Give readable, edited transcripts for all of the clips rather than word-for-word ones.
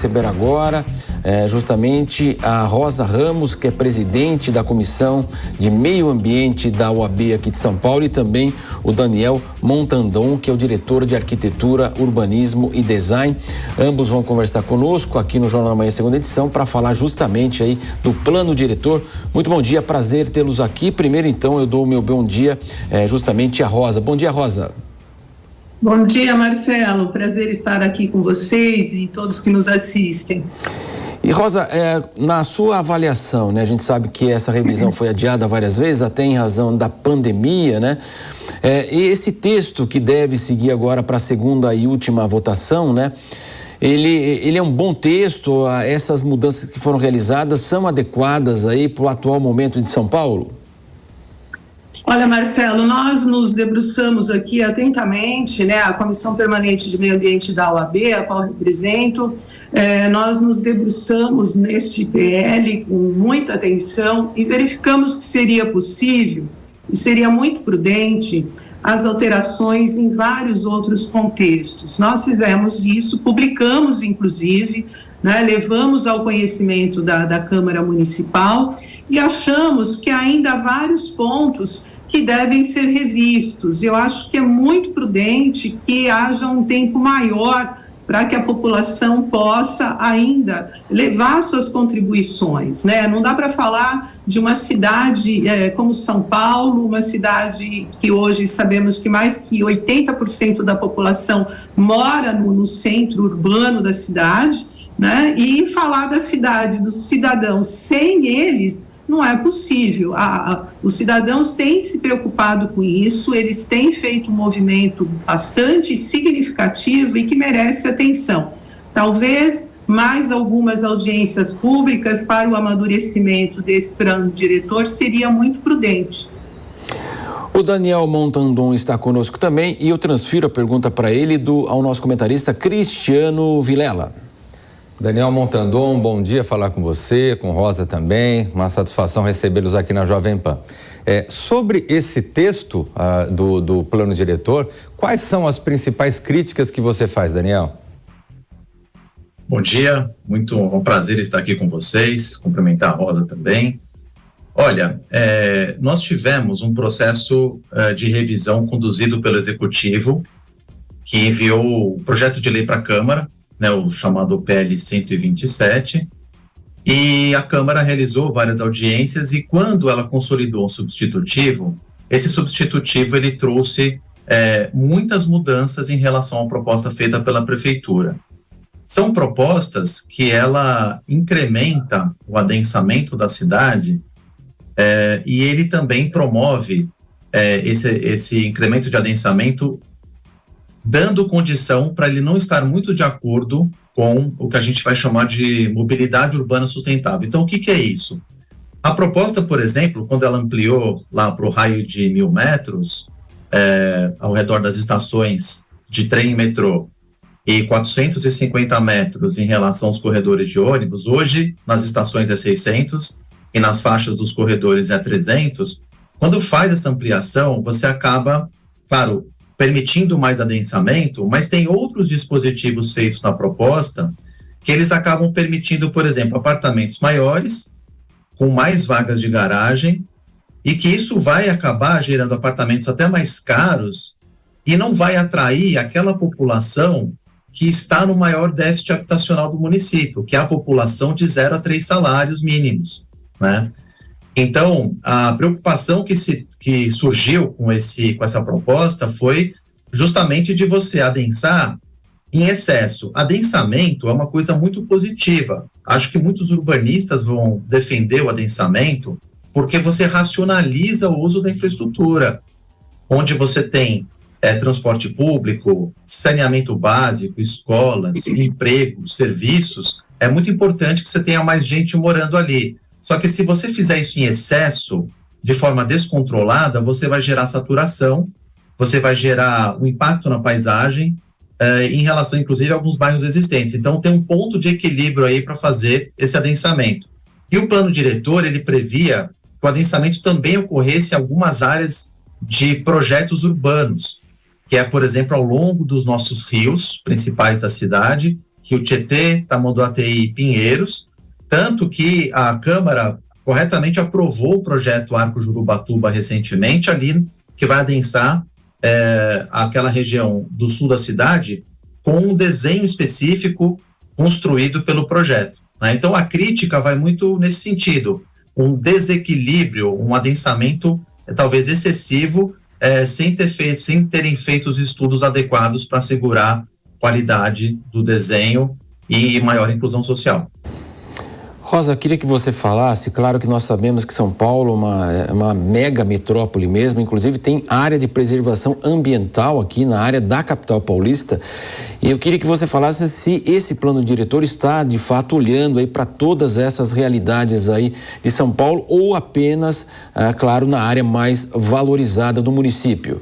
receber agora justamente a Rosa Ramos, que é presidente da Comissão de Meio Ambiente da OAB aqui de São Paulo, e também o Daniel Montandon, que é o diretor de Arquitetura, Urbanismo e Design. Ambos vão conversar conosco aqui no Jornal da Manhã, segunda edição, para falar justamente aí do plano diretor. Muito bom dia, prazer tê-los aqui. Primeiro, então, eu dou o meu bom dia justamente a Rosa. Bom dia, Rosa. Bom dia, Marcelo. Prazer estar aqui com vocês e todos que nos assistem. E Rosa, na sua avaliação, né, a gente sabe que essa revisão foi adiada várias vezes, até em razão da pandemia, né? E esse texto que deve seguir agora para a segunda e última votação, né? Ele é um bom texto, essas mudanças que foram realizadas são adequadas aí para o atual momento de São Paulo? Olha, Marcelo, nós nos debruçamos aqui atentamente, né, a Comissão Permanente de Meio Ambiente da OAB, a qual represento, nós nos debruçamos neste PL com muita atenção e verificamos que seria possível e seria muito prudente as alterações em vários outros contextos. Nós fizemos isso, publicamos inclusive, né, levamos ao conhecimento da Câmara Municipal e achamos que ainda há vários pontos que devem ser revistos. Eu acho que é muito prudente que haja um tempo maior para que a população possa ainda levar suas contribuições, né? Não dá para falar de uma cidade como São Paulo, uma cidade que hoje sabemos que mais que 80% da população mora no centro urbano da cidade, né? E falar da cidade, dos cidadãos sem eles, não é possível. Os cidadãos têm se preocupado com isso, eles têm feito um movimento bastante significativo e que merece atenção. Talvez mais algumas audiências públicas para o amadurecimento desse plano diretor seria muito prudente. O Daniel Montandon está conosco também e eu transfiro a pergunta para ele ao nosso comentarista Cristiano Vilela. Daniel Montandon, bom dia falar com você, com Rosa também, uma satisfação recebê-los aqui na Jovem Pan. Sobre esse texto do plano diretor, quais são as principais críticas que você faz, Daniel? Bom dia, um prazer estar aqui com vocês, cumprimentar a Rosa também. Olha, nós tivemos um processo de revisão conduzido pelo Executivo, que enviou o projeto de lei para a Câmara, né, o chamado PL 127, e a Câmara realizou várias audiências e quando ela consolidou um substitutivo, esse substitutivo ele trouxe muitas mudanças em relação à proposta feita pela Prefeitura. São propostas que ela incrementa o adensamento da cidade e ele também promove esse incremento de adensamento dando condição para ele não estar muito de acordo com o que a gente vai chamar de mobilidade urbana sustentável. Então, o que é isso? A proposta, por exemplo, quando ela ampliou lá para o raio de 1.000 metros, ao redor das estações de trem e metrô, e 450 metros em relação aos corredores de ônibus, hoje nas estações é 600 e nas faixas dos corredores é 300, quando faz essa ampliação, você acaba, claro, permitindo mais adensamento, mas tem outros dispositivos feitos na proposta que eles acabam permitindo, por exemplo, apartamentos maiores, com mais vagas de garagem, e que isso vai acabar gerando apartamentos até mais caros e não vai atrair aquela população que está no maior déficit habitacional do município, que é a população de 0 a 3 salários mínimos, né? Então, a preocupação que surgiu com essa proposta foi justamente de você adensar em excesso. Adensamento é uma coisa muito positiva. Acho que muitos urbanistas vão defender o adensamento porque você racionaliza o uso da infraestrutura, onde você tem transporte público, saneamento básico, escolas, empregos, serviços. É muito importante que você tenha mais gente morando ali. Só que se você fizer isso em excesso, de forma descontrolada, você vai gerar saturação, você vai gerar um impacto na paisagem, em relação, inclusive, a alguns bairros existentes. Então, tem um ponto de equilíbrio aí para fazer esse adensamento. E o plano diretor, ele previa que o adensamento também ocorresse em algumas áreas de projetos urbanos, que é, por exemplo, ao longo dos nossos rios principais da cidade, Rio Tietê, Tamanduateí e Pinheiros, tanto que a Câmara corretamente aprovou o projeto Arco Jurubatuba recentemente, ali que vai adensar aquela região do sul da cidade com um desenho específico construído pelo projeto, né? Então a crítica vai muito nesse sentido, um desequilíbrio, um adensamento talvez excessivo, sem terem feito os estudos adequados para assegurar qualidade do desenho e maior inclusão social. Rosa, queria que você falasse, claro que nós sabemos que São Paulo é uma mega metrópole mesmo, inclusive tem área de preservação ambiental aqui na área da capital paulista, e eu queria que você falasse se esse plano diretor está de fato olhando aí para todas essas realidades aí de São Paulo ou apenas, claro, na área mais valorizada do município.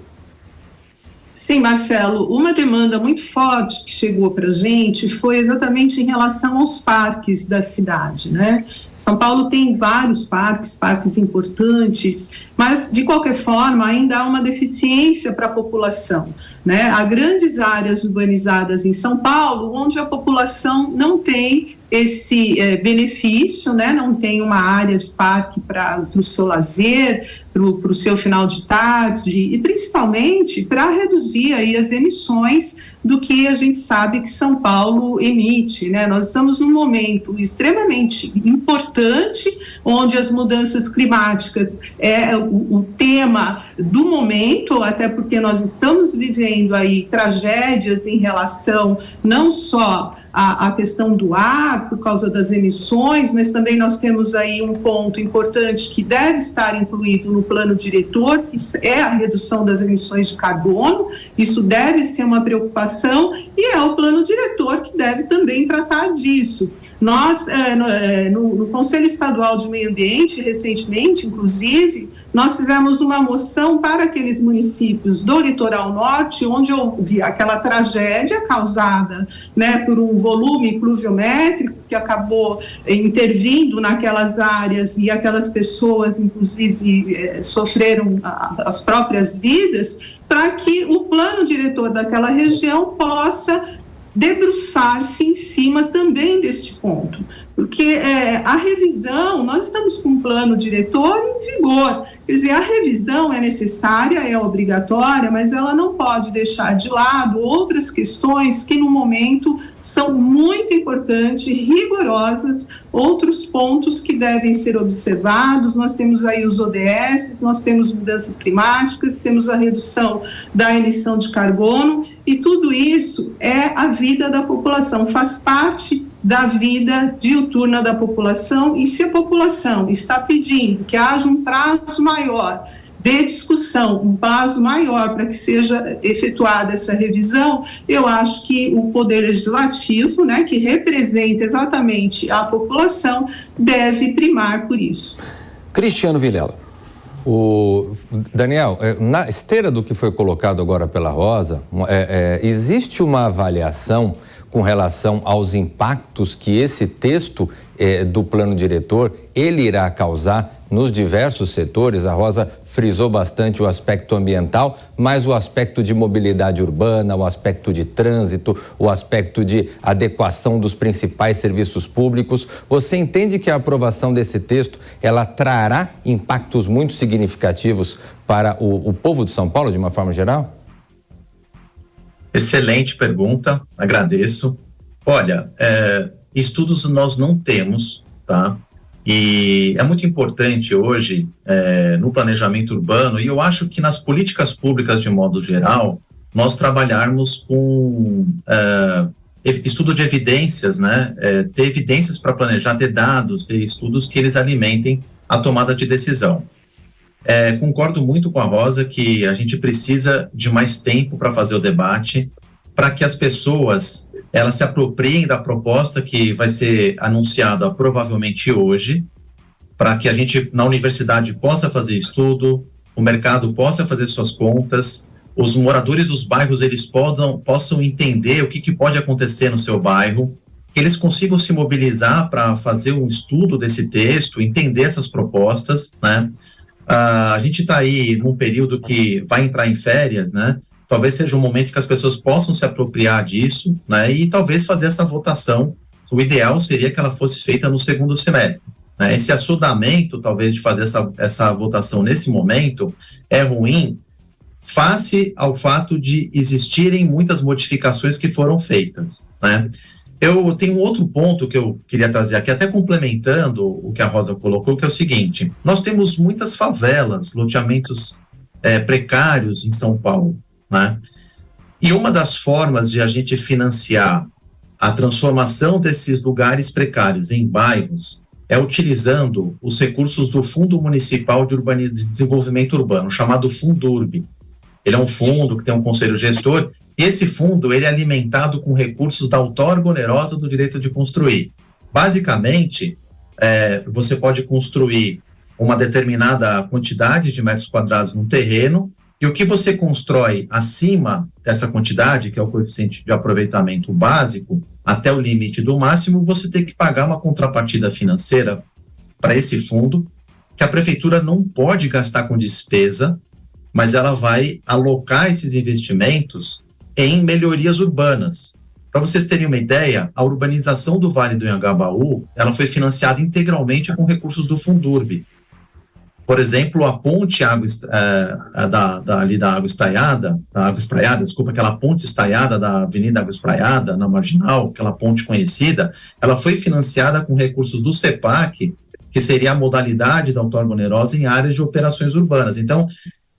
Sim, Marcelo, uma demanda muito forte que chegou para a gente foi exatamente em relação aos parques da cidade, né? São Paulo tem vários parques importantes, mas de qualquer forma ainda há uma deficiência para a população, né? Há grandes áreas urbanizadas em São Paulo onde a população não tem esse benefício, né? Não tem uma área de parque para o seu lazer, para o seu final de tarde e principalmente para reduzir aí as emissões do que a gente sabe que São Paulo emite, né? Nós estamos num momento extremamente importante, onde as mudanças climáticas é o tema do momento, até porque nós estamos vivendo aí tragédias em relação não só a questão do ar, por causa das emissões, mas também nós temos aí um ponto importante que deve estar incluído no plano diretor, que é a redução das emissões de carbono. Isso deve ser uma preocupação e é o plano diretor que deve também tratar disso. Nós, no Conselho Estadual de Meio Ambiente, recentemente, inclusive, nós fizemos uma moção para aqueles municípios do litoral norte, onde houve aquela tragédia causada, né, por um volume pluviométrico que acabou intervindo naquelas áreas e aquelas pessoas, inclusive, sofreram as próprias vidas, para que o plano diretor daquela região possa debruçar-se em cima também deste ponto, porque a revisão, nós estamos com um plano diretor em vigor, quer dizer, a revisão é necessária, é obrigatória, mas ela não pode deixar de lado outras questões que no momento são muito importantes, rigorosas, outros pontos que devem ser observados. Nós temos aí os ODS, nós temos mudanças climáticas, temos a redução da emissão de carbono, e tudo isso é a vida da população, faz parte da vida diuturna da população, e se a população está pedindo que haja um prazo maior de discussão, um prazo maior para que seja efetuada essa revisão, eu acho que o Poder Legislativo, né, que representa exatamente a população, deve primar por isso. Cristiano Vilela. Daniel, na esteira do que foi colocado agora pela Rosa, existe uma avaliação com relação aos impactos que esse texto do plano diretor ele irá causar nos diversos setores? A Rosa frisou bastante o aspecto ambiental, mas o aspecto de mobilidade urbana, o aspecto de trânsito, o aspecto de adequação dos principais serviços públicos. Você entende que a aprovação desse texto ela trará impactos muito significativos para o povo de São Paulo, de uma forma geral? Excelente pergunta, agradeço. Olha, estudos nós não temos, tá? E é muito importante hoje, no planejamento urbano, e eu acho que nas políticas públicas de modo geral, nós trabalharmos com estudo de evidências, né? Ter evidências para planejar, ter dados, ter estudos que eles alimentem a tomada de decisão. Concordo muito com a Rosa que a gente precisa de mais tempo para fazer o debate, para que as pessoas elas se apropriem da proposta que vai ser anunciada provavelmente hoje, para que a gente na universidade possa fazer estudo, o mercado possa fazer suas contas, os moradores dos bairros eles possam entender o que pode acontecer no seu bairro, que eles consigam se mobilizar para fazer um estudo desse texto, entender essas propostas, né? A gente está aí num período que vai entrar em férias, né? talvez seja um momento que as pessoas possam se apropriar disso, né, e talvez fazer essa votação. O ideal seria que ela fosse feita no segundo semestre, né? Esse assodamento, talvez, de fazer essa votação nesse momento é ruim, face ao fato de existirem muitas modificações que foram feitas, né? Eu tenho um outro ponto que eu queria trazer aqui, até complementando o que a Rosa colocou, que é o seguinte: nós temos muitas favelas, loteamentos precários em São Paulo, né? E uma das formas de a gente financiar a transformação desses lugares precários em bairros é utilizando os recursos do Fundo Municipal de Desenvolvimento Urbano, chamado Fundurb. Ele é um fundo que tem um conselho gestor, e esse fundo ele é alimentado com recursos da outorga onerosa do direito de construir. Basicamente, você pode construir uma determinada quantidade de metros quadrados num terreno, e o que você constrói acima dessa quantidade, que é o coeficiente de aproveitamento básico, até o limite do máximo, você tem que pagar uma contrapartida financeira para esse fundo, que a prefeitura não pode gastar com despesa, mas ela vai alocar esses investimentos em melhorias urbanas. Para vocês terem uma ideia, a urbanização do Vale do Anhangabaú, ela foi financiada integralmente com recursos do Fundurb. Por exemplo, a ponte ali da Água Estaiada, aquela ponte estaiada da Avenida Água Espraiada, na Marginal, aquela ponte conhecida, ela foi financiada com recursos do CEPAC, que seria a modalidade da outorga onerosa em áreas de operações urbanas. Então,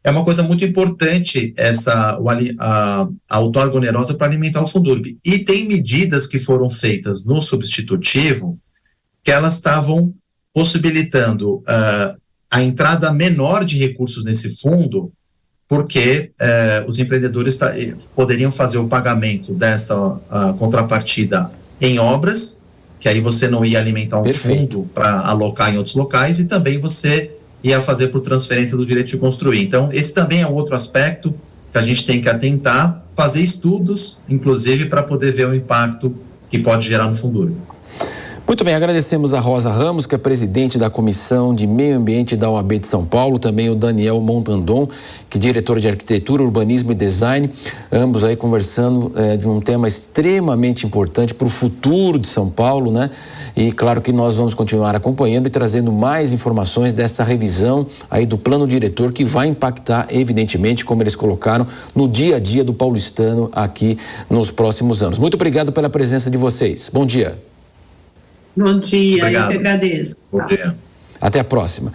é uma coisa muito importante a outorga onerosa para alimentar o Fundurb. E tem medidas que foram feitas no substitutivo que elas estavam possibilitando a entrada menor de recursos nesse fundo, porque os empreendedores poderiam fazer o pagamento dessa contrapartida em obras, que aí você não ia alimentar um fundo para alocar em outros locais, e também você ia fazer por transferência do direito de construir. Então, esse também é um outro aspecto que a gente tem que atentar, fazer estudos, inclusive, para poder ver o impacto que pode gerar no Fundurb. Muito bem, agradecemos a Rosa Ramos, que é presidente da Comissão de Meio Ambiente da OAB de São Paulo, também o Daniel Montandon, que é diretor de Arquitetura, Urbanismo e Design, ambos aí conversando de um tema extremamente importante para o futuro de São Paulo, né? E claro que nós vamos continuar acompanhando e trazendo mais informações dessa revisão aí do plano diretor, que vai impactar, evidentemente, como eles colocaram, no dia a dia do paulistano aqui nos próximos anos. Muito obrigado pela presença de vocês. Bom dia. Bom dia, obrigado. Eu que agradeço. Bom dia. Até a próxima.